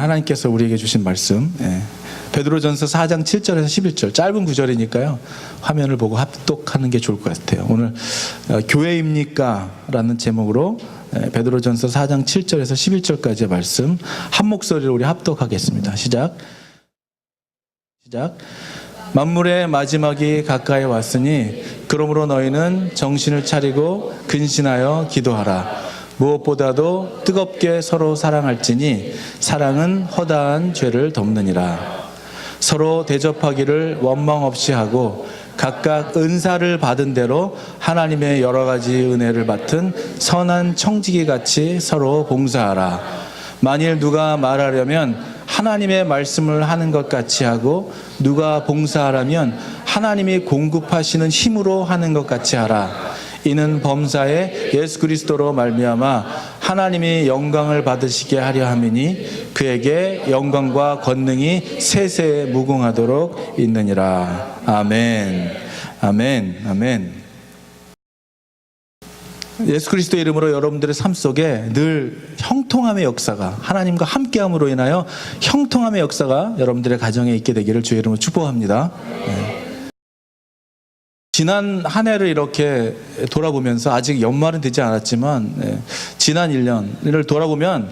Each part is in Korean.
하나님께서 우리에게 주신 말씀, 베드로전서 4장 7절에서 11절, 짧은 구절이니까요 화면을 보고 합독하는 게 좋을 것 같아요. 오늘 교회입니까? 라는 제목으로 베드로전서 4장 7절에서 11절까지의 말씀 한 목소리로 우리 합독하겠습니다. 시작. 만물의 마지막이 가까이 왔으니 그러므로 너희는 정신을 차리고 근신하여 기도하라. 무엇보다도 뜨겁게 서로 사랑할지니 사랑은 허다한 죄를 덮느니라. 서로 대접하기를 원망 없이 하고 각각 은사를 받은 대로 하나님의 여러 가지 은혜를 맡은 선한 청지기 같이 서로 봉사하라. 만일 누가 말하려면 하나님의 말씀을 하는 것 같이 하고 누가 봉사하라면 하나님이 공급하시는 힘으로 하는 것 같이 하라. 이는 범사에 예수 그리스도로 말미암아 하나님이 영광을 받으시게 하려 함이니 그에게 영광과 권능이 세세에 무궁하도록 있느니라. 아멘. 아멘. 아멘. 예수 그리스도의 이름으로 여러분들의 삶 속에 늘 형통함의 역사가, 하나님과 함께함으로 인하여 형통함의 역사가 여러분들의 가정에 있게 되기를 주의 이름으로 축복합니다. 지난 한 해를 이렇게 돌아보면서, 아직 연말은 되지 않았지만 지난 1년을 돌아보면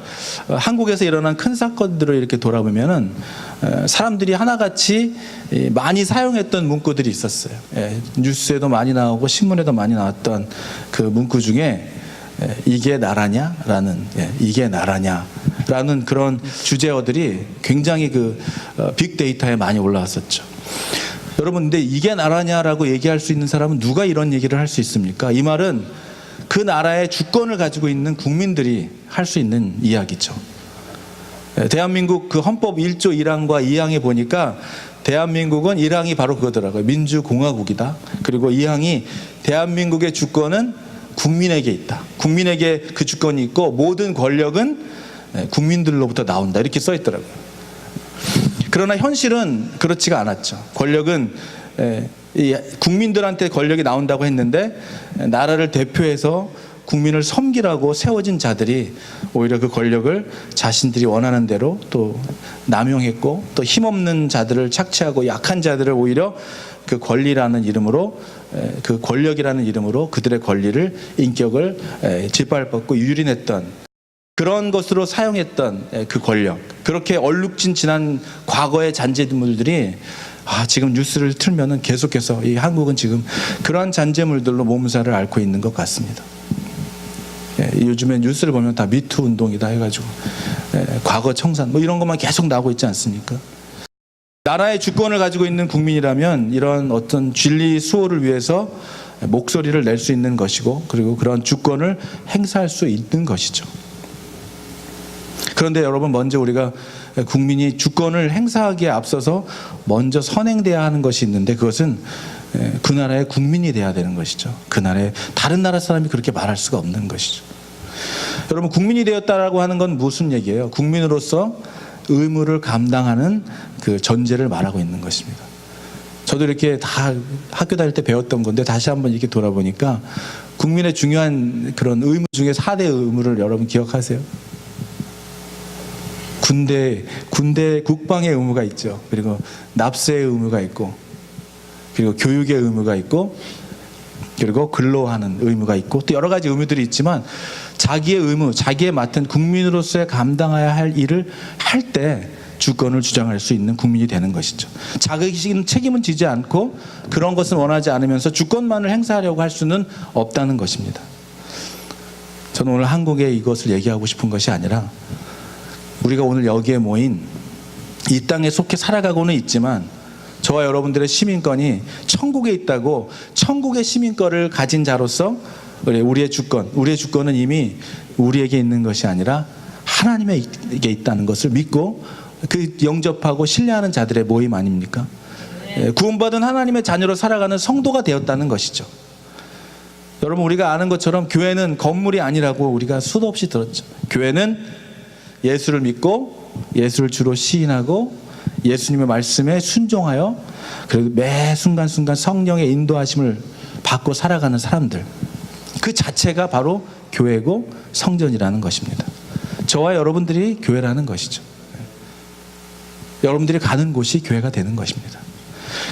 한국에서 일어난 큰 사건들을 이렇게 돌아보면은 사람들이 하나같이 많이 사용했던 문구들이 있었어요. 뉴스에도 많이 나오고 신문에도 많이 나왔던 그 문구 중에 이게 나라냐라는, 이게 나라냐라는 그런 주제어들이 굉장히 그 빅데이터에 많이 올라왔었죠. 여러분, 근데 이게 나라냐라고 얘기할 수 있는 사람은 누가 이런 얘기를 할 수 있습니까? 이 말은 그 나라의 주권을 가지고 있는 국민들이 할 수 있는 이야기죠. 대한민국 그 헌법 1조 1항과 2항에 보니까 대한민국은 1항이 바로 그거더라고요. 민주공화국이다. 그리고 2항이 대한민국의 주권은 국민에게 있다. 국민에게 그 주권이 있고 모든 권력은 국민들로부터 나온다. 이렇게 써 있더라고요. 그러나 현실은 그렇지가 않았죠. 권력은 국민들한테 권력이 나온다고 했는데 나라를 대표해서 국민을 섬기라고 세워진 자들이 오히려 그 권력을 자신들이 원하는 대로 또 남용했고, 또 힘없는 자들을 착취하고 약한 자들을 오히려 그 권리라는 이름으로, 그 권력이라는 이름으로 그들의 권리를, 인격을 짓밟았고 유린했던, 그런 것으로 사용했던 그 권력, 그렇게 얼룩진 지난 과거의 잔재물들이 지금 뉴스를 틀면은 계속해서 이 한국은 지금 그러한 잔재물들로 몸살을 앓고 있는 것 같습니다. 요즘에 뉴스를 보면 다 미투 운동이다 해가지고 과거 청산 뭐 이런 것만 계속 나오고 있지 않습니까? 나라의 주권을 가지고 있는 국민이라면 이런 어떤 진리 수호를 위해서 목소리를 낼 수 있는 것이고, 그리고 그런 주권을 행사할 수 있는 것이죠. 그런데 여러분, 먼저 우리가 국민이 주권을 행사하기에 앞서서 먼저 선행돼야 하는 것이 있는데, 그것은 그 나라의 국민이 돼야 되는 것이죠. 그 나라의 다른 나라 사람이 그렇게 말할 수가 없는 것이죠. 여러분, 국민이 되었다라고 하는 건 무슨 얘기예요? 국민으로서 의무를 감당하는 그 전제를 말하고 있는 것입니다. 저도 이렇게 다 학교 다닐 때 배웠던 건데 다시 한번 이렇게 돌아보니까 국민의 중요한 그런 의무 중에 4대 의무를 여러분 기억하세요? 군대 국방의 의무가 있죠. 그리고 납세의 의무가 있고, 그리고 교육의 의무가 있고, 그리고 근로하는 의무가 있고, 또 여러 가지 의무들이 있지만 자기의 의무, 자기의 맡은 국민으로서의 감당해야 할 일을 할 때 주권을 주장할 수 있는 국민이 되는 것이죠. 자격이 책임은 지지 않고 그런 것은 원하지 않으면서 주권만을 행사하려고 할 수는 없다는 것입니다. 저는 오늘 한국에 이것을 얘기하고 싶은 것이 아니라, 우리가 오늘 여기에 모인 이 땅에 속해 살아가고는 있지만 저와 여러분들의 시민권이 천국에 있다고, 천국의 시민권을 가진 자로서 우리의 주권은 이미 우리에게 있는 것이 아니라 하나님에게 있다는 것을 믿고 그 영접하고 신뢰하는 자들의 모임 아닙니까? 구원받은 하나님의 자녀로 살아가는 성도가 되었다는 것이죠. 여러분, 우리가 아는 것처럼 교회는 건물이 아니라고 우리가 수도 없이 들었죠. 교회는 예수를 믿고 예수를 주로 시인하고 예수님의 말씀에 순종하여, 그리고 매 순간순간 성령의 인도하심을 받고 살아가는 사람들, 그 자체가 바로 교회고 성전이라는 것입니다. 저와 여러분들이 교회라는 것이죠. 여러분들이 가는 곳이 교회가 되는 것입니다.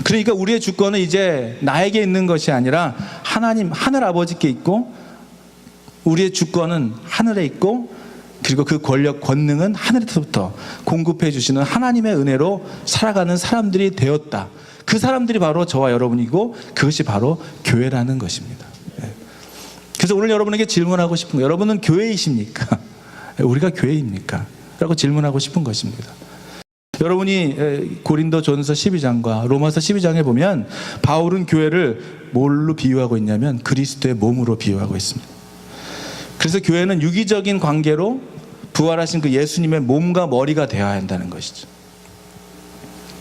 그러니까 우리의 주권은 이제 나에게 있는 것이 아니라 하나님, 하늘 아버지께 있고, 우리의 주권은 하늘에 있고, 그리고 그 권력, 권능은 하늘에서부터 공급해 주시는 하나님의 은혜로 살아가는 사람들이 되었다. 그 사람들이 바로 저와 여러분이고, 그것이 바로 교회라는 것입니다. 그래서 오늘 여러분에게 질문하고 싶은 거예요. 여러분은 교회이십니까? 우리가 교회입니까? 라고 질문하고 싶은 것입니다. 여러분이 고린도전서 12장과 로마서 12장에 보면 바울은 교회를 뭘로 비유하고 있냐면 그리스도의 몸으로 비유하고 있습니다. 그래서 교회는 유기적인 관계로 부활하신 그 예수님의 몸과 머리가 되어야 한다는 것이죠.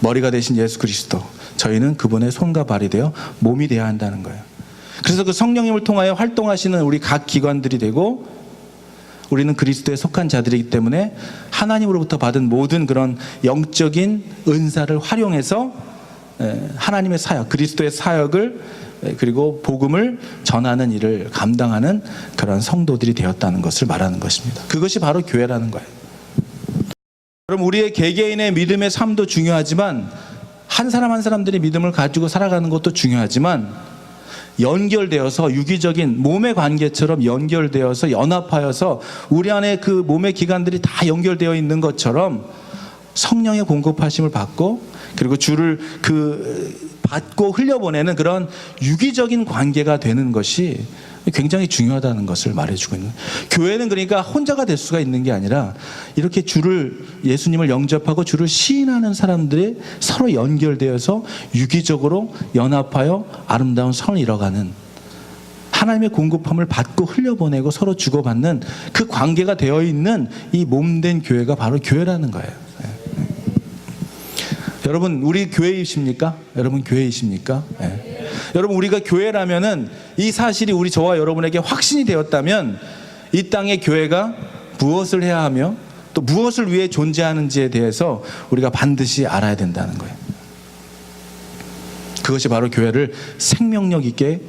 머리가 되신 예수 그리스도, 저희는 그분의 손과 발이 되어 몸이 되어야 한다는 거예요. 그래서 그 성령님을 통하여 활동하시는 우리 각 기관들이 되고, 우리는 그리스도에 속한 자들이기 때문에 하나님으로부터 받은 모든 그런 영적인 은사를 활용해서 하나님의 사역, 그리스도의 사역을, 그리고 복음을 전하는 일을 감당하는 그런 성도들이 되었다는 것을 말하는 것입니다. 그것이 바로 교회라는 거예요. 그럼 우리의 개개인의 믿음의 삶도 중요하지만, 한 사람 한 사람들이 믿음을 가지고 살아가는 것도 중요하지만, 연결되어서 유기적인 몸의 관계처럼 연결되어서 연합하여서 우리 안에 그 몸의 기관들이 다 연결되어 있는 것처럼 성령의 공급하심을 받고, 그리고 주를 받고 흘려보내는 그런 유기적인 관계가 되는 것이 굉장히 중요하다는 것을 말해주고 있는, 교회는 그러니까 혼자가 될 수가 있는 게 아니라 이렇게 예수님을 영접하고 주를 시인하는 사람들이 서로 연결되어서 유기적으로 연합하여 아름다운 선을 이뤄가는, 하나님의 공급함을 받고 흘려보내고 서로 주고받는 그 관계가 되어 있는 이 몸된 교회가 바로 교회라는 거예요. 여러분, 우리 교회이십니까? 여러분 교회이십니까? 여러분, 우리가 교회라면은 이 사실이 저와 여러분에게 확신이 되었다면, 이 땅의 교회가 무엇을 해야 하며 또 무엇을 위해 존재하는지에 대해서 우리가 반드시 알아야 된다는 거예요. 그것이 바로 교회를 생명력 있게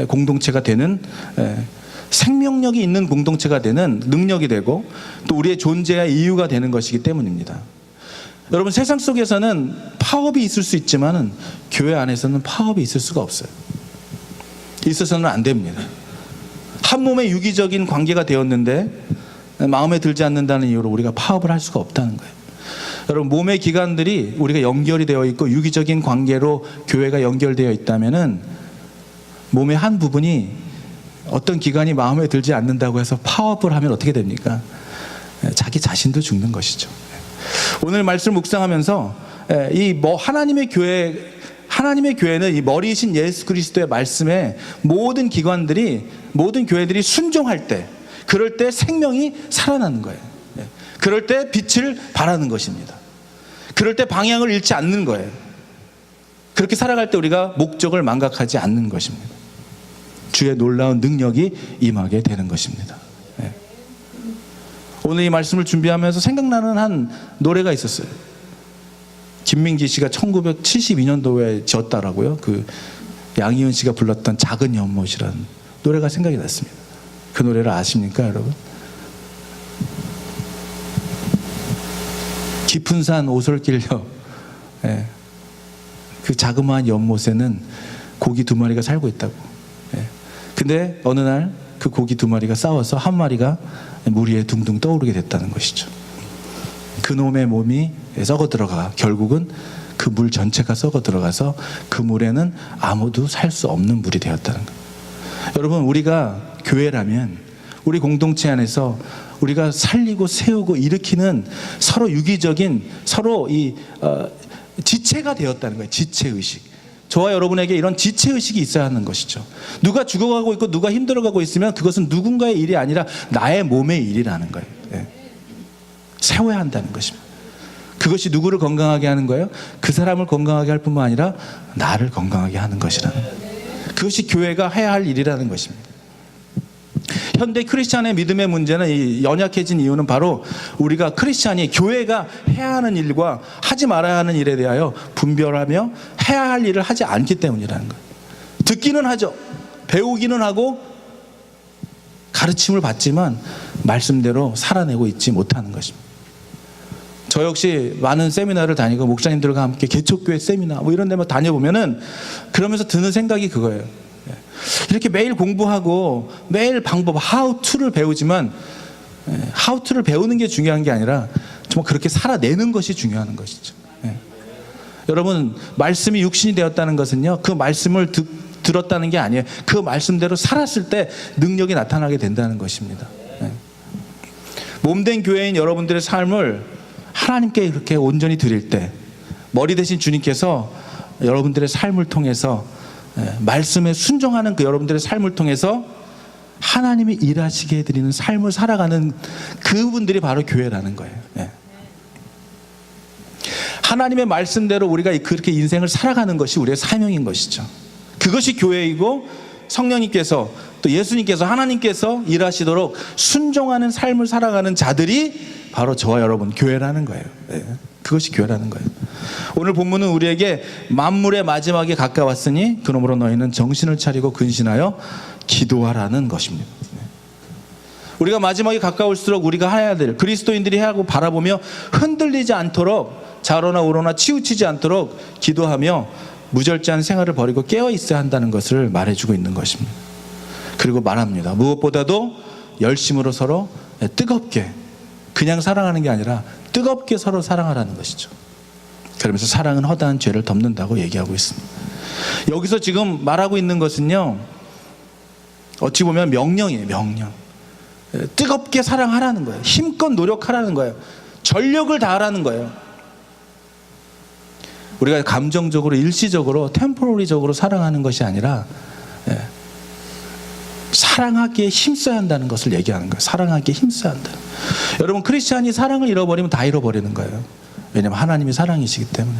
공동체가 되는, 생명력이 있는 공동체가 되는 능력이 되고, 또 우리의 존재의 이유가 되는 것이기 때문입니다. 여러분, 세상 속에서는 파업이 있을 수 있지만 교회 안에서는 파업이 있을 수가 없어요. 있어서는 안 됩니다. 한 몸의 유기적인 관계가 되었는데 마음에 들지 않는다는 이유로 우리가 파업을 할 수가 없다는 거예요. 여러분, 몸의 기관들이 우리가 연결이 되어 있고 유기적인 관계로 교회가 연결되어 있다면은, 몸의 한 부분이 어떤 기관이 마음에 들지 않는다고 해서 파업을 하면 어떻게 됩니까? 자기 자신도 죽는 것이죠. 오늘 말씀을 묵상하면서 하나님의 교회는 이 머리이신 예수 그리스도의 말씀에 모든 기관들이, 모든 교회들이 순종할 때, 그럴 때 생명이 살아나는 거예요. 그럴 때 빛을 발하는 것입니다. 그럴 때 방향을 잃지 않는 거예요. 그렇게 살아갈 때 우리가 목적을 망각하지 않는 것입니다. 주의 놀라운 능력이 임하게 되는 것입니다. 오늘 이 말씀을 준비하면서 생각나는 한 노래가 있었어요. 김민기 씨가 1972년도에 지었다라고요. 그 양희은 씨가 불렀던 작은 연못이라는 노래가 생각이 났습니다. 그 노래를 아십니까, 여러분? 깊은 산 오솔길려, 그 자그마한 연못에는 고기 2마리가 살고 있다고. 근데 어느 날 그 고기 2마리가 싸워서 한 마리가 물 위에 둥둥 떠오르게 됐다는 것이죠. 그놈의 몸이 썩어 들어가 결국은 그 물 전체가 썩어 들어가서 그 물에는 아무도 살 수 없는 물이 되었다는 거예요. 여러분, 우리가 교회라면 우리 공동체 안에서 우리가 살리고 세우고 일으키는 서로 유기적인, 서로 지체가 되었다는 거예요. 지체의식. 저와 여러분에게 이런 지체의식이 있어야 하는 것이죠. 누가 죽어가고 있고 누가 힘들어가고 있으면 그것은 누군가의 일이 아니라 나의 몸의 일이라는 거예요. 세워야 한다는 것입니다. 그것이 누구를 건강하게 하는 거예요? 그 사람을 건강하게 할 뿐만 아니라 나를 건강하게 하는 것이라는 거예요. 그것이 교회가 해야 할 일이라는 것입니다. 현대 크리스찬의 믿음의 문제는 연약해진 이유는 바로 우리가 크리스찬이 교회가 해야 하는 일과 하지 말아야 하는 일에 대하여 분별하며 해야 할 일을 하지 않기 때문이라는 거예요. 듣기는 하죠. 배우기는 하고 가르침을 받지만 말씀대로 살아내고 있지 못하는 것입니다. 저 역시 많은 세미나를 다니고 목사님들과 함께 개척교회 세미나 뭐 이런 데만 다녀보면은 그러면서 드는 생각이 그거예요. 이렇게 매일 공부하고 매일 방법 how to를 배우지만 how to를 배우는 게 중요한 게 아니라 정말 그렇게 살아내는 것이 중요한 것이죠. 여러분, 말씀이 육신이 되었다는 것은요, 그 말씀을 들었다는 게 아니에요. 그 말씀대로 살았을 때 능력이 나타나게 된다는 것입니다. 몸된 교회인 여러분들의 삶을 하나님께 이렇게 온전히 드릴 때 머리 대신 주님께서 여러분들의 삶을 통해서 말씀에 순종하는 그 여러분들의 삶을 통해서 하나님이 일하시게 해드리는 삶을 살아가는 그분들이 바로 교회라는 거예요. 하나님의 말씀대로 우리가 그렇게 인생을 살아가는 것이 우리의 사명인 것이죠. 그것이 교회이고 성령님께서 또 예수님께서 하나님께서 일하시도록 순종하는 삶을 살아가는 자들이 바로 저와 여러분 교회라는 거예요. 그것이 교회라는 거예요. 오늘 본문은 우리에게 만물의 마지막에 가까웠으니 그러므로 너희는 정신을 차리고 근신하여 기도하라는 것입니다. 우리가 마지막에 가까울수록 우리가 해야 될 그리스도인들이 해야 하고 바라보며 흔들리지 않도록 좌로나 우로나 치우치지 않도록 기도하며 무절제한 생활을 버리고 깨어 있어야 한다는 것을 말해주고 있는 것입니다. 그리고 말합니다. 무엇보다도 열심으로 서로 뜨겁게 그냥 사랑하는 게 아니라 뜨겁게 서로 사랑하라는 것이죠. 그러면서 사랑은 허다한 죄를 덮는다고 얘기하고 있습니다. 여기서 지금 말하고 있는 것은요, 어찌 보면 명령이에요. 명령. 뜨겁게 사랑하라는 거예요. 힘껏 노력하라는 거예요. 전력을 다하라는 거예요. 우리가 감정적으로 일시적으로 템포러리적으로 사랑하는 것이 아니라 사랑하기에 힘써야 한다는 것을 얘기하는 거예요. 사랑하기에 힘써야 한다. 여러분, 크리스찬이 사랑을 잃어버리면 다 잃어버리는 거예요. 왜냐하면 하나님이 사랑이시기 때문에.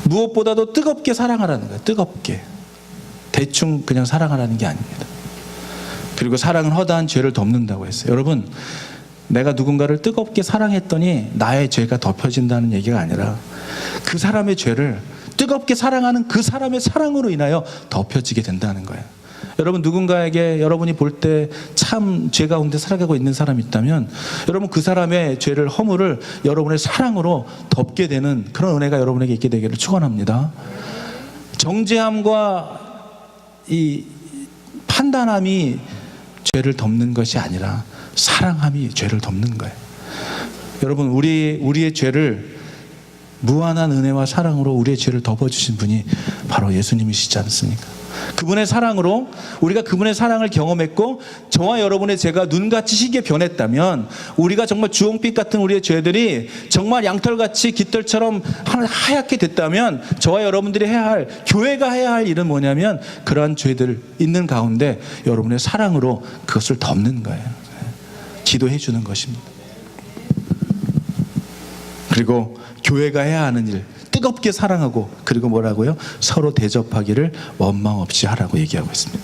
무엇보다도 뜨겁게 사랑하라는 거예요. 뜨겁게. 대충 그냥 사랑하라는 게 아닙니다. 그리고 사랑은 허다한 죄를 덮는다고 했어요. 여러분, 내가 누군가를 뜨겁게 사랑했더니 나의 죄가 덮여진다는 얘기가 아니라 그 사람의 죄를 뜨겁게 사랑하는 그 사람의 사랑으로 인하여 덮여지게 된다는 거예요. 여러분, 누군가에게 여러분이 볼 때 참 죄 가운데 살아가고 있는 사람이 있다면 여러분 그 사람의 죄를 허물을 여러분의 사랑으로 덮게 되는 그런 은혜가 여러분에게 있게 되기를 축원합니다. 정죄함과 이 판단함이 죄를 덮는 것이 아니라 사랑함이 죄를 덮는 거예요. 여러분, 우리의 죄를 무한한 은혜와 사랑으로 우리의 죄를 덮어주신 분이 바로 예수님이시지 않습니까? 그분의 사랑으로 우리가 그분의 사랑을 경험했고 저와 여러분의 죄가 눈같이 희게 변했다면 우리가 정말 주홍빛 같은 우리의 죄들이 정말 양털같이 깃털처럼 하얗게 됐다면 저와 여러분들이 해야 할, 교회가 해야 할 일은 뭐냐면 그러한 죄들 있는 가운데 여러분의 사랑으로 그것을 덮는 거예요. 기도해 주는 것입니다. 그리고 교회가 해야 하는 일, 뜨겁게 사랑하고, 그리고 뭐라고요? 서로 대접하기를 원망 없이 하라고 얘기하고 있습니다.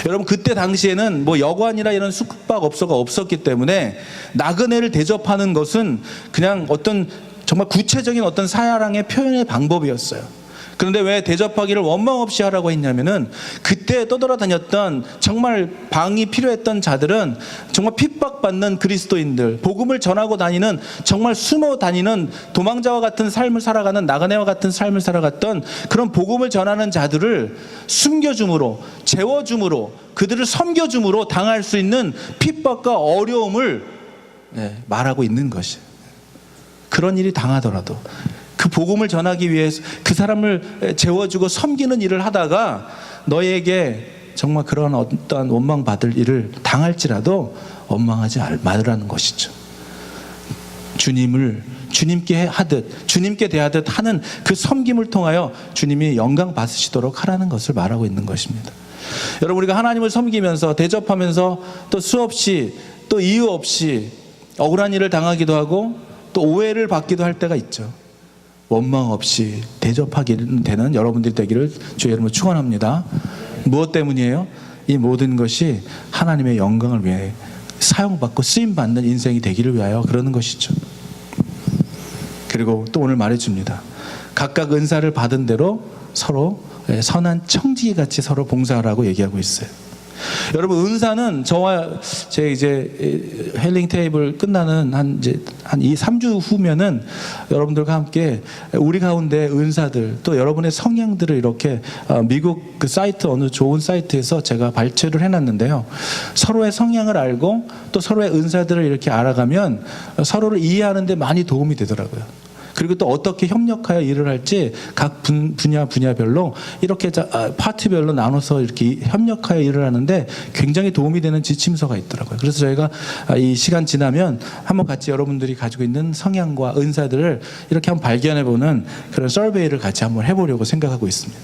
여러분, 그때 당시에는 뭐 여관이나 이런 숙박업소가 없었기 때문에 나그네를 대접하는 것은 그냥 어떤 정말 구체적인 어떤 사랑의 표현의 방법이었어요. 그런데 왜 대접하기를 원망 없이 하라고 했냐면은 그때 떠돌아다녔던 정말 방이 필요했던 자들은 정말 핍박받는 그리스도인들, 복음을 전하고 다니는 정말 숨어 다니는 도망자와 같은 삶을 살아가는 나그네와 같은 삶을 살아갔던 그런 복음을 전하는 자들을 숨겨줌으로, 재워줌으로, 그들을 섬겨줌으로 당할 수 있는 핍박과 어려움을 말하고 있는 것이에요. 그런 일이 당하더라도 그 복음을 전하기 위해서 그 사람을 재워주고 섬기는 일을 하다가 너에게 정말 그런 어떤 원망받을 일을 당할지라도 원망하지 말으라는 것이죠. 주님께 하듯, 주님께 대하듯 하는 그 섬김을 통하여 주님이 영광 받으시도록 하라는 것을 말하고 있는 것입니다. 여러분, 우리가 하나님을 섬기면서 대접하면서 또 수없이 또 이유 없이 억울한 일을 당하기도 하고 또 오해를 받기도 할 때가 있죠. 원망 없이 대접하게 되는 여러분들이 되기를 주의 이름으로 축원합니다. 무엇 때문이에요? 이 모든 것이 하나님의 영광을 위해 사용받고 쓰임받는 인생이 되기를 위하여 그러는 것이죠. 그리고 또 오늘 말해줍니다. 각각 은사를 받은 대로 서로 선한 청지기 같이 서로 봉사하라고 얘기하고 있어요. 여러분, 은사는 저와 제 이제 헬링 테이블 끝나는 한 3주 후면은 여러분들과 함께 우리 가운데 은사들 또 여러분의 성향들을 이렇게 미국 그 사이트, 어느 좋은 사이트에서 제가 발췌를 해놨는데요. 서로의 성향을 알고 또 서로의 은사들을 이렇게 알아가면 서로를 이해하는 데 많이 도움이 되더라고요. 그리고 또 어떻게 협력하여 일을 할지 각 분야별로 이렇게 파트별로 나눠서 이렇게 협력하여 일을 하는데 굉장히 도움이 되는 지침서가 있더라고요. 그래서 저희가 이 시간 지나면 한번 같이 여러분들이 가지고 있는 성향과 은사들을 이렇게 한번 발견해보는 그런 서베이를 같이 한번 해보려고 생각하고 있습니다.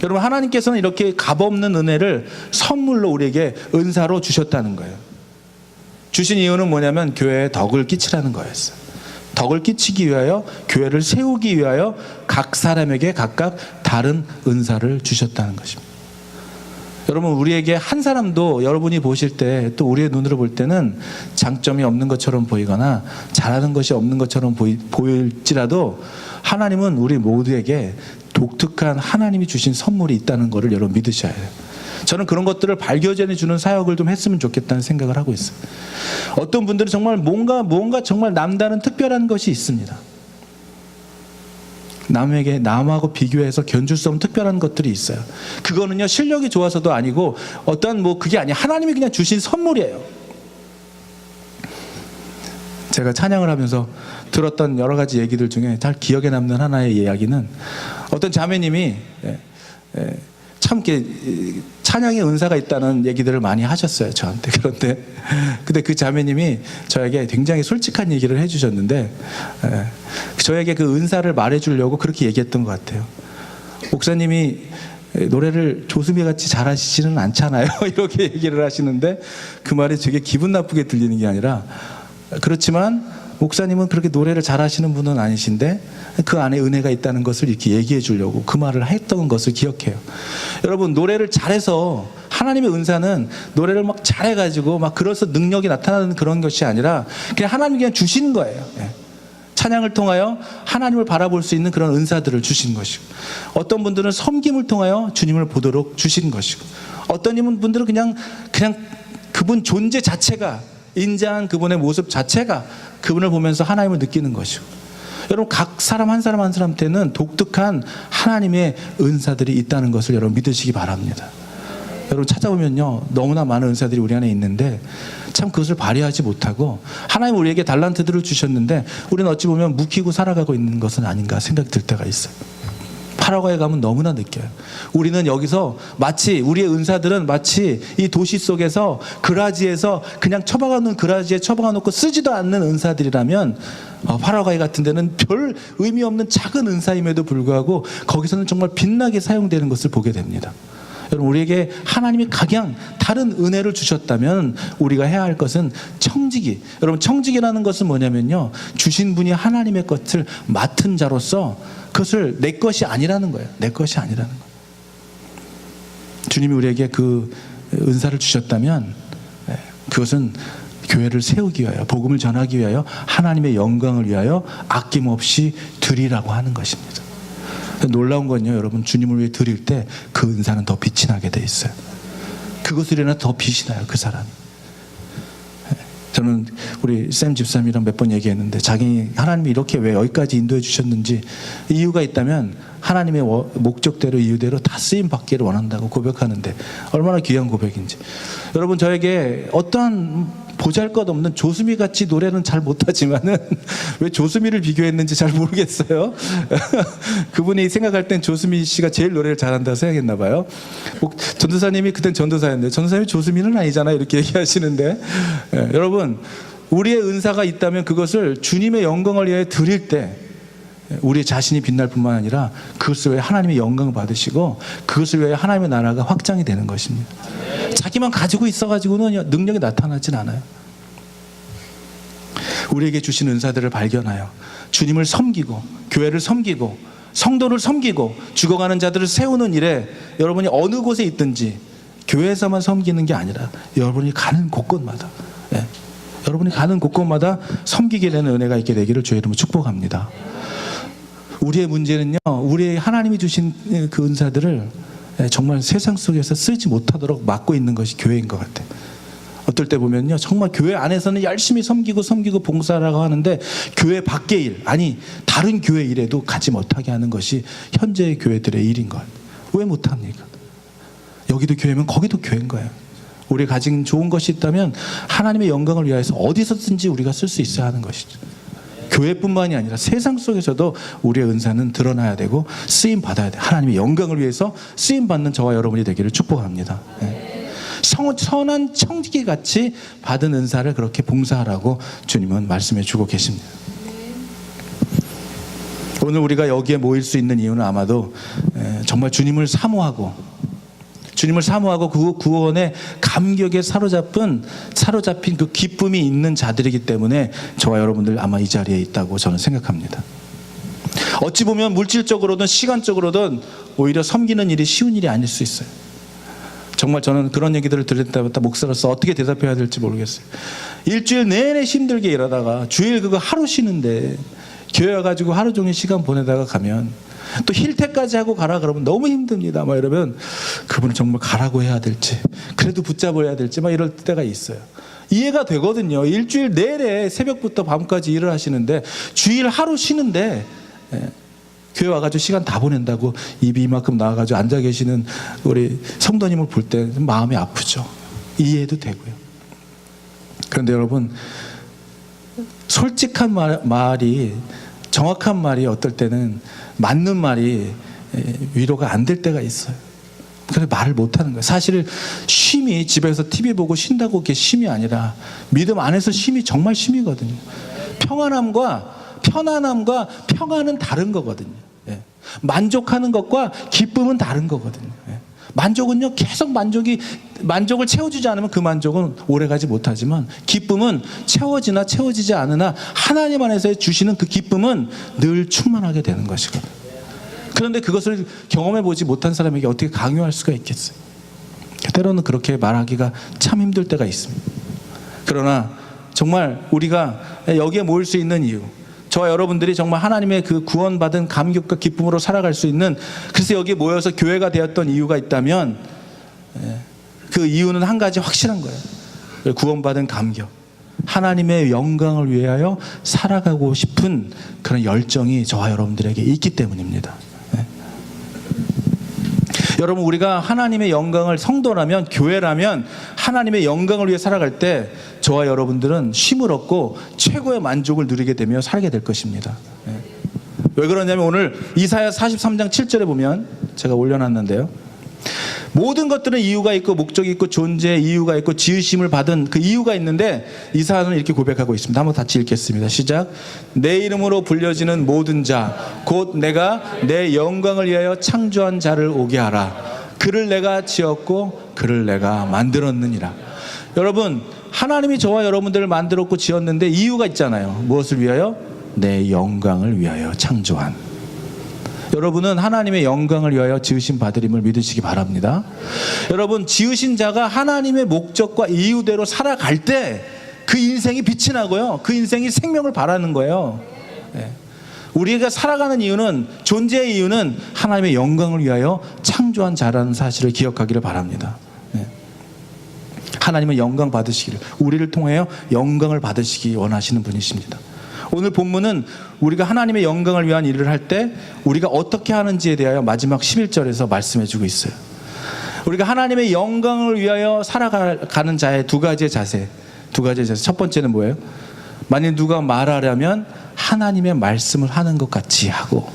여러분, 하나님께서는 이렇게 값없는 은혜를 선물로 우리에게 은사로 주셨다는 거예요. 주신 이유는 뭐냐면 교회에 덕을 끼치라는 거였어요. 덕을 끼치기 위하여, 교회를 세우기 위하여 각 사람에게 각각 다른 은사를 주셨다는 것입니다. 여러분, 우리에게 한 사람도 여러분이 보실 때, 또 우리의 눈으로 볼 때는 장점이 없는 것처럼 보이거나 잘하는 것이 없는 것처럼 보일지라도 하나님은 우리 모두에게 독특한 하나님이 주신 선물이 있다는 것을 여러분 믿으셔야 해요. 저는 그런 것들을 발견해 주는 사역을 좀 했으면 좋겠다는 생각을 하고 있어요. 어떤 분들은 정말 뭔가 정말 남다른 특별한 것이 있습니다. 남하고 비교해서 견줄 수 없는 특별한 것들이 있어요. 그거는요, 실력이 좋아서도 아니고 어떤 그게 아니에요. 하나님이 그냥 주신 선물이에요. 제가 찬양을 하면서 들었던 여러 가지 얘기들 중에 잘 기억에 남는 하나의 이야기는 어떤 자매님이 참 이렇게 찬양의 은사가 있다는 얘기들을 많이 하셨어요, 저한테. 그런데 근데 그 자매님이 저에게 굉장히 솔직한 얘기를 해주셨는데 저에게 그 은사를 말해주려고 그렇게 얘기했던 것 같아요. 목사님이 노래를 조수미 같이 잘하시지는 않잖아요. 이렇게 얘기를 하시는데 그 말이 되게 기분 나쁘게 들리는 게 아니라, 그렇지만 목사님은 그렇게 노래를 잘하시는 분은 아니신데 그 안에 은혜가 있다는 것을 이렇게 얘기해 주려고 그 말을 했던 것을 기억해요. 여러분, 노래를 잘해서, 하나님의 은사는 노래를 막 잘해가지고 막 그래서 능력이 나타나는 그런 것이 아니라 그냥 하나님이 그냥 주시는 거예요. 찬양을 통하여 하나님을 바라볼 수 있는 그런 은사들을 주신 것이고, 어떤 분들은 섬김을 통하여 주님을 보도록 주신 것이고, 어떤 분들은 그냥 그분 존재 자체가, 인자한 그분의 모습 자체가 그분을 보면서 하나님을 느끼는 것이고, 여러분, 각 사람 한 사람한테는 독특한 하나님의 은사들이 있다는 것을 여러분 믿으시기 바랍니다. 여러분, 찾아보면요, 너무나 많은 은사들이 우리 안에 있는데 참 그것을 발휘하지 못하고, 하나님 우리에게 달란트들을 주셨는데 우리는 어찌 보면 묵히고 살아가고 있는 것은 아닌가 생각이 들 때가 있어요. 파라과이 가면 너무나 느껴요. 우리는 여기서 마치, 우리의 은사들은 마치 이 도시 속에서 그라지에서 그냥 처박아놓은 그라지에 처박아놓고 쓰지도 않는 은사들이라면, 파라과이 같은 데는 별 의미 없는 작은 은사임에도 불구하고 거기서는 정말 빛나게 사용되는 것을 보게 됩니다. 여러분, 우리에게 하나님이 각양 다른 은혜를 주셨다면 우리가 해야 할 것은 청지기. 여러분, 청지기라는 것은 뭐냐면요, 주신 분이 하나님의 것을 맡은 자로서 그것을 내 것이 아니라는 거예요. 내 것이 아니라는 거예요. 주님이 우리에게 그 은사를 주셨다면 그것은 교회를 세우기 위하여, 복음을 전하기 위하여, 하나님의 영광을 위하여 아낌없이 드리라고 하는 것입니다. 놀라운 건요, 여러분, 주님을 위해 드릴 때 그 은사는 더 빛이 나게 돼 있어요. 그것으로 인해 더 빛이 나요, 그 사람이. 저는 우리 샘 집사님이랑 몇 번 얘기했는데, 하나님이 이렇게 왜 여기까지 인도해 주셨는지 이유가 있다면 하나님의 목적대로, 이유대로 다 쓰임 받기를 원한다고 고백하는데 얼마나 귀한 고백인지. 여러분, 저에게 어떠한 보잘것없는 조수미같이 노래는 잘 못하지만은 왜 조수미를 비교했는지 잘 모르겠어요. 그분이 생각할 땐 조수미 씨가 제일 노래를 잘한다고 생각했나 봐요. 전도사님이 그땐 전도사였는데, 전도사님이 조수미는 아니잖아요, 이렇게 얘기하시는데, 여러분, 우리의 은사가 있다면 그것을 주님의 영광을 위해 드릴 때 우리 자신이 빛날 뿐만 아니라 그것을 위해 하나님의 영광을 받으시고 그것을 위해 하나님의 나라가 확장이 되는 것입니다. 자기만 가지고 있어가지고는 능력이 나타나진 않아요. 우리에게 주신 은사들을 발견하여 주님을 섬기고, 교회를 섬기고, 성도를 섬기고, 죽어가는 자들을 세우는 일에 여러분이 어느 곳에 있든지 교회에서만 섬기는 게 아니라 여러분이 가는 곳곳마다, 여러분이 가는 곳곳마다 섬기게 되는 은혜가 있게 되기를 주의 이름으로 축복합니다. 우리의 문제는요, 우리 하나님이 주신 그 은사들을 정말 세상 속에서 쓰지 못하도록 막고 있는 것이 교회인 것 같아요. 어떨 때 보면요, 정말 교회 안에서는 열심히 섬기고 봉사라고 하는데 교회 밖의 일, 아니 다른 교회 일에도 가지 못하게 하는 것이 현재의 교회들의 일인 것 같아요. 왜 못합니까? 여기도 교회면 거기도 교회인 거예요. 우리가 가진 좋은 것이 있다면 하나님의 영광을 위하여서 어디서든지 우리가 쓸 수 있어야 하는 것이죠. 교회뿐만이 아니라 세상 속에서도 우리의 은사는 드러나야 되고 쓰임 받아야 돼. 하나님의 영광을 위해서 쓰임 받는 저와 여러분이 되기를 축복합니다. 네. 선한 청지기 같이 받은 은사를 그렇게 봉사하라고 주님은 말씀해 주고 계십니다. 오늘 우리가 여기에 모일 수 있는 이유는 아마도 정말 주님을 사모하고 그 구원의 감격에 사로잡힌 그 기쁨이 있는 자들이기 때문에 저와 여러분들 아마 이 자리에 있다고 저는 생각합니다. 어찌 보면 물질적으로든 시간적으로든 오히려 섬기는 일이 쉬운 일이 아닐 수 있어요. 정말 저는 그런 얘기들을 들을 때마다 목사로서 어떻게 대답해야 될지 모르겠어요. 일주일 내내 힘들게 일하다가 주일 그거 하루 쉬는데 교회 와가지고 하루 종일 시간 보내다가 가면 또 힐때까지 하고 가라 그러면 너무 힘듭니다. 막 이러면 그분은 정말 가라고 해야 될지 그래도 붙잡아야 될지 막 이럴 때가 있어요. 이해가 되거든요. 일주일 내내 새벽부터 밤까지 일을 하시는데 주일 하루 쉬는데 교회 와가지고 시간 다 보낸다고 입이 이만큼 나와가지고 앉아 계시는 우리 성도님을 볼 때 마음이 아프죠. 이해도 되고요. 그런데 여러분, 솔직한 말이, 정확한 말이 어떨 때는 맞는 말이 위로가 안 될 때가 있어요. 그래서 말을 못하는 거예요. 사실 쉼이 집에서 TV 보고 쉰다고 그게 쉼이 아니라 믿음 안에서 쉼이 정말 쉼이거든요. 편안함과 평안은 다른 거거든요. 만족하는 것과 기쁨은 다른 거거든요. 만족은요, 계속 만족을 채워주지 않으면 그 만족은 오래가지 못하지만 기쁨은 채워지지 않으나 하나님 안에서 주시는 그 기쁨은 늘 충만하게 되는 것이거든요. 그런데 그것을 경험해보지 못한 사람에게 어떻게 강요할 수가 있겠어요? 때로는 그렇게 말하기가 참 힘들 때가 있습니다. 그러나 정말 우리가 여기에 모일 수 있는 이유, 저와 여러분들이 정말 하나님의 그 구원받은 감격과 기쁨으로 살아갈 수 있는, 그래서 여기에 모여서 교회가 되었던 이유가 있다면 그 이유는 한 가지 확실한 거예요. 구원받은 감격, 하나님의 영광을 위하여 살아가고 싶은 그런 열정이 저와 여러분들에게 있기 때문입니다. 여러분, 우리가 하나님의 영광을, 성도라면, 교회라면 하나님의 영광을 위해 살아갈 때 저와 여러분들은 쉼을 얻고 최고의 만족을 누리게 되며 살게 될 것입니다. 왜 그러냐면 오늘 이사야 43장 7절에 보면 제가 올려놨는데요, 모든 것들은 이유가 있고 목적이 있고 존재의 이유가 있고 지으심을 받은 그 이유가 있는데 이사야는 이렇게 고백하고 있습니다. 한번 같이 읽겠습니다. 시작. 내 이름으로 불려지는 모든 자 곧 내가 내 영광을 위하여 창조한 자를 오게 하라. 그를 내가 지었고 그를 내가 만들었느니라. 여러분, 하나님이 저와 여러분들을 만들었고 지었는데 이유가 있잖아요. 무엇을 위하여? 내 영광을 위하여 창조한. 여러분은 하나님의 영광을 위하여 지으신 바들임을 믿으시기 바랍니다. 여러분, 지으신 자가 하나님의 목적과 이유대로 살아갈 때 그 인생이 빛이 나고요, 그 인생이 생명을 발하는 거예요. 우리가 살아가는 이유는, 존재의 이유는 하나님의 영광을 위하여 창조한 자라는 사실을 기억하기를 바랍니다. 하나님은 영광 받으시기를, 우리를 통하여 영광을 받으시기 원하시는 분이십니다. 오늘 본문은 우리가 하나님의 영광을 위한 일을 할 때 우리가 어떻게 하는지에 대하여 마지막 11절에서 말씀해 주고 있어요. 우리가 하나님의 영광을 위하여 살아가는 자의 두 가지의 자세. 첫 번째는 뭐예요? 만일 누가 말하려면 하나님의 말씀을 하는 것 같이 하고,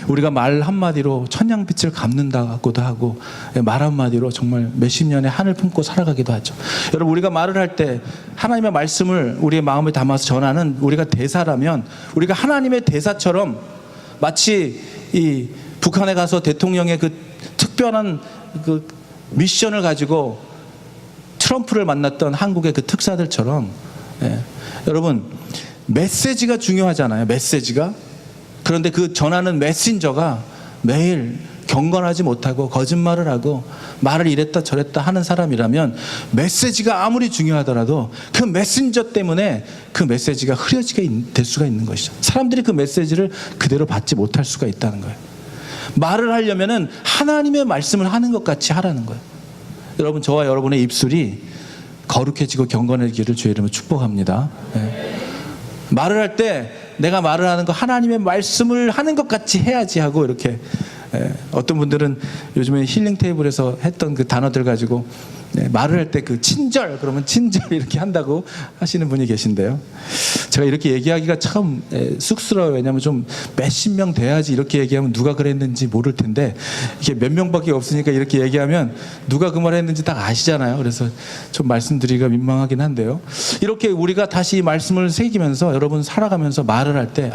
우리가 말 한마디로 천냥빛을 갚는다고도 하고, 말 한마디로 정말 몇십 년의 한을 품고 살아가기도 하죠. 여러분, 우리가 말을 할 때 하나님의 말씀을 우리의 마음에 담아서 전하는 우리가 대사라면, 우리가 하나님의 대사처럼, 마치 이 북한에 가서 대통령의 그 특별한 그 미션을 가지고 트럼프를 만났던 한국의 그 특사들처럼, 여러분, 메시지가 중요하잖아요. 메시지가. 그런데 그 전하는 메신저가 매일 경건하지 못하고 거짓말을 하고 말을 이랬다 저랬다 하는 사람이라면 메시지가 아무리 중요하더라도 그 메신저 때문에 그 메시지가 흐려지게 될 수가 있는 것이죠. 사람들이 그 메시지를 그대로 받지 못할 수가 있다는 거예요. 말을 하려면은 하나님의 말씀을 하는 것 같이 하라는 거예요. 여러분, 저와 여러분의 입술이 거룩해지고 경건해지기를 주의 이름으로 축복합니다. 네. 말을 할 때 내가 말을 하는 거 하나님의 말씀을 하는 것 같이 해야지 하고 이렇게, 어떤 분들은 요즘에 힐링 테이블에서 했던 그 단어들 가지고 말을 할 때 그 친절, 그러면 친절 이렇게 한다고 하시는 분이 계신데요. 제가 이렇게 얘기하기가 참 쑥스러워요. 왜냐하면 좀 몇십 명 돼야지 이렇게 얘기하면 누가 그랬는지 모를 텐데, 이게 몇 명밖에 없으니까 이렇게 얘기하면 누가 그 말 했는지 딱 아시잖아요. 그래서 좀 말씀드리기가 민망하긴 한데요. 이렇게 우리가 다시 이 말씀을 새기면서 여러분 살아가면서 말을 할 때,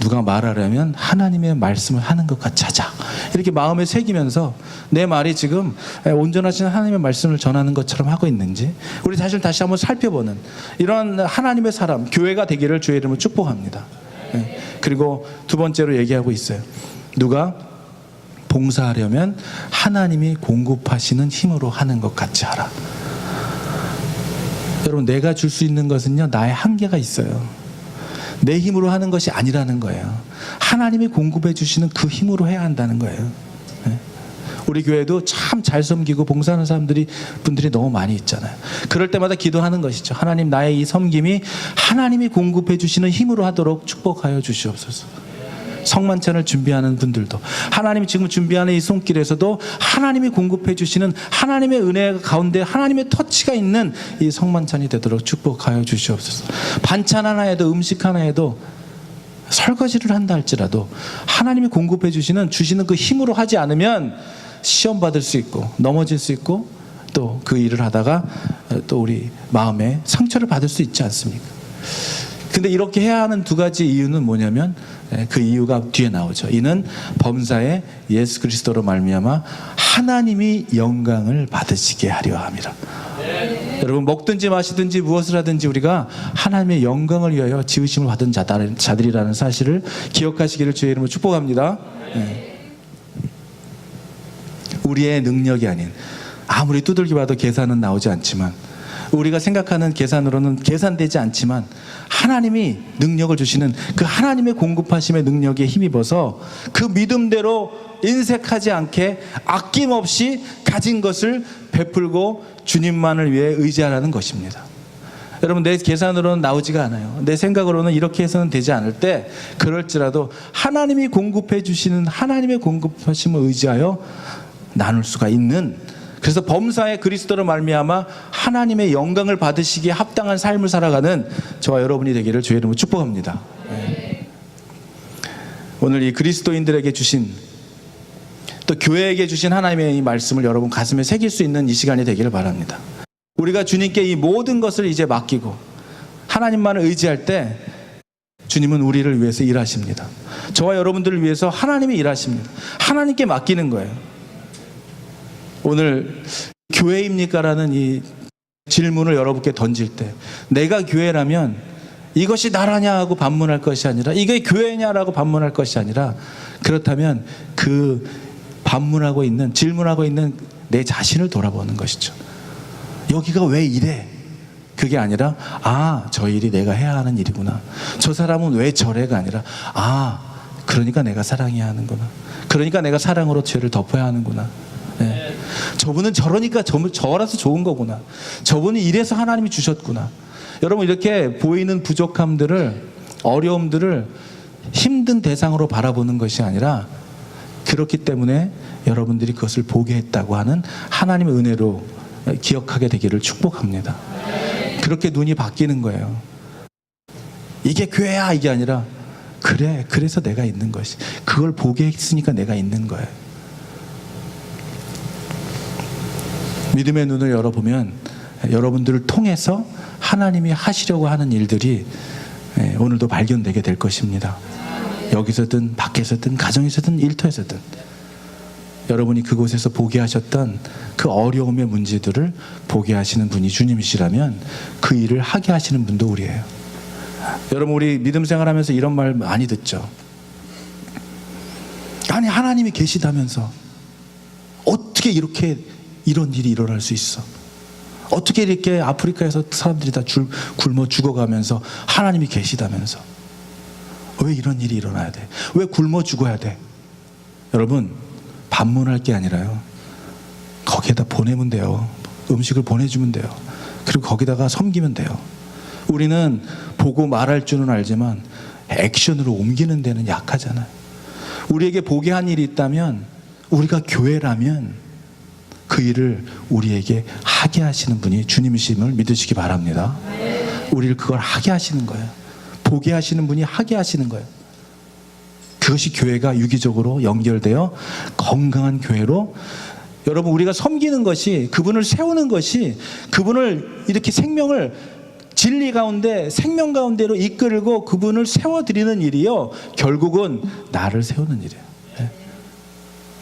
누가 말하려면 하나님의 말씀을 하는 것 같이 하자, 이렇게 마음에 새기면서 내 말이 지금 온전하신 하나님의 말씀을 전하는 것처럼 하고 있는지 우리 자신을 다시 한번 살펴보는 이런 하나님의 사람, 교회가 되기를 주의 이름으로 축복합니다. 그리고 두 번째로 얘기하고 있어요. 누가 봉사하려면 하나님이 공급하시는 힘으로 하는 것 같이 하라. 여러분, 내가 줄 수 있는 것은요, 나의 한계가 있어요. 내 힘으로 하는 것이 아니라는 거예요. 하나님이 공급해 주시는 그 힘으로 해야 한다는 거예요. 우리 교회도 참 잘 섬기고 봉사하는 분들이 너무 많이 있잖아요. 그럴 때마다 기도하는 것이죠. 하나님, 나의 이 섬김이 하나님이 공급해 주시는 힘으로 하도록 축복하여 주시옵소서. 성만찬을 준비하는 분들도 하나님이 지금 준비하는 이 손길에서도 하나님이 공급해 주시는 하나님의 은혜 가운데 하나님의 터치가 있는 이 성만찬이 되도록 축복하여 주시옵소서. 반찬 하나에도, 음식 하나에도, 설거지를 한다 할지라도 하나님이 공급해 주시는 그 힘으로 하지 않으면 시험 받을 수 있고 넘어질 수 있고 또 그 일을 하다가 또 우리 마음에 상처를 받을 수 있지 않습니까? 근데 이렇게 해야 하는 두 가지 이유는 뭐냐면, 그 이유가 뒤에 나오죠. 이는 범사에 예수 그리스도로 말미암아 하나님이 영광을 받으시게 하려 함이라. 여러분, 먹든지 마시든지 무엇을 하든지 우리가 하나님의 영광을 위하여 지으심을 받은 자들이라는 사실을 기억하시기를 주의 이름으로 축복합니다. 우리의 능력이 아닌, 아무리 두들겨 봐도 계산은 나오지 않지만, 우리가 생각하는 계산으로는 계산되지 않지만 하나님이 능력을 주시는 그 하나님의 공급하심의 능력에 힘입어서 그 믿음대로 인색하지 않게 아낌없이 가진 것을 베풀고 주님만을 위해 의지하라는 것입니다. 여러분, 내 계산으로는 나오지가 않아요. 내 생각으로는 이렇게 해서는 되지 않을 때, 그럴지라도 하나님이 공급해 주시는 하나님의 공급하심을 의지하여 나눌 수가 있는, 그래서 범사에 그리스도로 말미암아 하나님의 영광을 받으시기에 합당한 삶을 살아가는 저와 여러분이 되기를 주의 이름으로 축복합니다. 오늘 이 그리스도인들에게 주신, 또 교회에게 주신 하나님의 이 말씀을 여러분 가슴에 새길 수 있는 이 시간이 되기를 바랍니다. 우리가 주님께 이 모든 것을 이제 맡기고 하나님만을 의지할 때 주님은 우리를 위해서 일하십니다. 저와 여러분들을 위해서 하나님이 일하십니다. 하나님께 맡기는 거예요. 오늘 교회입니까? 라는 이 질문을 여러분께 던질 때, 내가 교회라면 이것이 나라냐 하고 반문할 것이 아니라, 이게 교회냐라고 반문할 것이 아니라, 그렇다면 그 반문하고 있는, 질문하고 있는 내 자신을 돌아보는 것이죠. 여기가 왜 이래? 그게 아니라, 저 일이 내가 해야 하는 일이구나. 저 사람은 왜 저래가 아니라, 그러니까 내가 사랑해야 하는구나. 그러니까 내가 사랑으로 죄를 덮어야 하는구나. 저분은 저러니까 저라서 좋은 거구나. 저분이 이래서 하나님이 주셨구나. 여러분, 이렇게 보이는 부족함들을, 어려움들을 힘든 대상으로 바라보는 것이 아니라, 그렇기 때문에 여러분들이 그것을 보게 했다고 하는 하나님의 은혜로 기억하게 되기를 축복합니다. 그렇게 눈이 바뀌는 거예요. 이게 교회야, 이게 아니라, 그래서 내가 있는 것이, 그걸 보게 했으니까 내가 있는 거예요. 믿음의 눈을 열어보면 여러분들을 통해서 하나님이 하시려고 하는 일들이 오늘도 발견되게 될 것입니다. 여기서든 밖에서든 가정에서든 일터에서든 여러분이 그곳에서 보게 하셨던 그 어려움의 문제들을 보게 하시는 분이 주님이시라면 그 일을 하게 하시는 분도 우리예요. 여러분, 우리 믿음 생활하면서 이런 말 많이 듣죠. 아니, 하나님이 계시다면서 어떻게 이런 일이 일어날 수 있어? 어떻게 이렇게 아프리카에서 사람들이 다 굶어 죽어가면서 하나님이 계시다면서 왜 이런 일이 일어나야 돼? 왜 굶어 죽어야 돼? 여러분, 반문할 게 아니라요, 거기에다 보내면 돼요. 음식을 보내주면 돼요. 그리고 거기다가 섬기면 돼요. 우리는 보고 말할 줄은 알지만 액션으로 옮기는 데는 약하잖아요. 우리에게 보게 한 일이 있다면, 우리가 교회라면 그 일을 우리에게 하게 하시는 분이 주님이심을 믿으시기 바랍니다. 우리를 그걸 하게 하시는 거예요. 보게 하시는 분이 하게 하시는 거예요. 그것이 교회가 유기적으로 연결되어 건강한 교회로, 여러분, 우리가 섬기는 것이, 그분을 세우는 것이, 그분을 이렇게 생명을 진리 가운데, 생명 가운데로 이끌고 그분을 세워드리는 일이요, 결국은 나를 세우는 일이에요.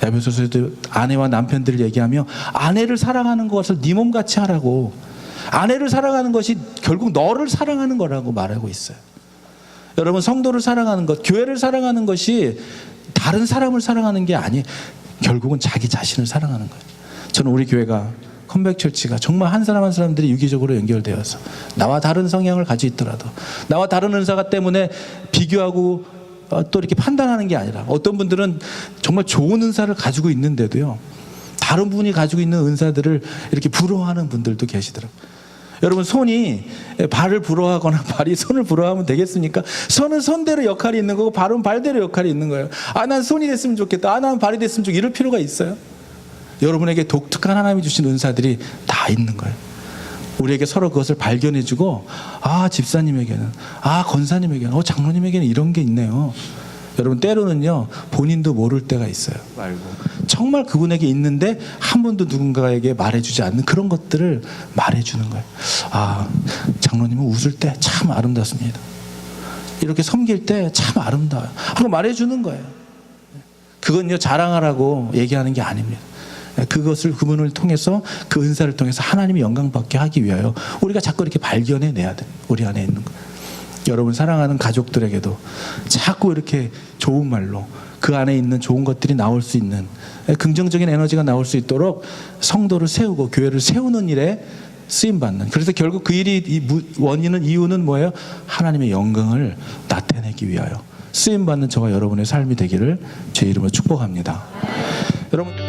에베소서에도 아내와 남편들을 얘기하며 아내를 사랑하는 것을 네 몸같이 하라고, 아내를 사랑하는 것이 결국 너를 사랑하는 거라고 말하고 있어요. 여러분, 성도를 사랑하는 것, 교회를 사랑하는 것이 다른 사람을 사랑하는 게 아니에요. 결국은 자기 자신을 사랑하는 거예요. 저는 우리 교회가, 컴백처치가 정말 한 사람 한 사람들이 유기적으로 연결되어서 나와 다른 성향을 가지고 있더라도, 나와 다른 은사가 때문에 비교하고 또 이렇게 판단하는 게 아니라, 어떤 분들은 정말 좋은 은사를 가지고 있는데도요, 다른 분이 가지고 있는 은사들을 이렇게 부러워하는 분들도 계시더라고요. 여러분, 손이 발을 부러워하거나 발이 손을 부러워하면 되겠습니까? 손은 손대로 역할이 있는 거고 발은 발대로 역할이 있는 거예요. 아, 난 손이 됐으면 좋겠다, 아, 난 발이 됐으면 좋겠다, 이럴 필요가 있어요? 여러분에게 독특한 하나님이 주신 은사들이 다 있는 거예요. 우리에게 서로 그것을 발견해주고, 아, 집사님에게는, 아, 권사님에게는, 장로님에게는 이런 게 있네요. 여러분, 때로는요, 본인도 모를 때가 있어요. 말고 정말 그분에게 있는데 한 번도 누군가에게 말해주지 않는 그런 것들을 말해주는 거예요. 아, 장로님은 웃을 때 참 아름답습니다. 이렇게 섬길 때 참 아름다워요 하고 말해주는 거예요. 그건요, 자랑하라고 얘기하는 게 아닙니다. 그것을, 그분을 통해서, 그 은사를 통해서 하나님이 영광받게 하기 위하여 우리가 자꾸 이렇게 발견해내야 돼요. 우리 안에 있는 거. 여러분, 사랑하는 가족들에게도 자꾸 이렇게 좋은 말로 그 안에 있는 좋은 것들이 나올 수 있는, 긍정적인 에너지가 나올 수 있도록 성도를 세우고 교회를 세우는 일에 쓰임받는, 그래서 결국 그 일이 원인은, 이유는 뭐예요? 하나님의 영광을 나타내기 위하여 쓰임받는 저와 여러분의 삶이 되기를 제 이름으로 축복합니다. 여러분.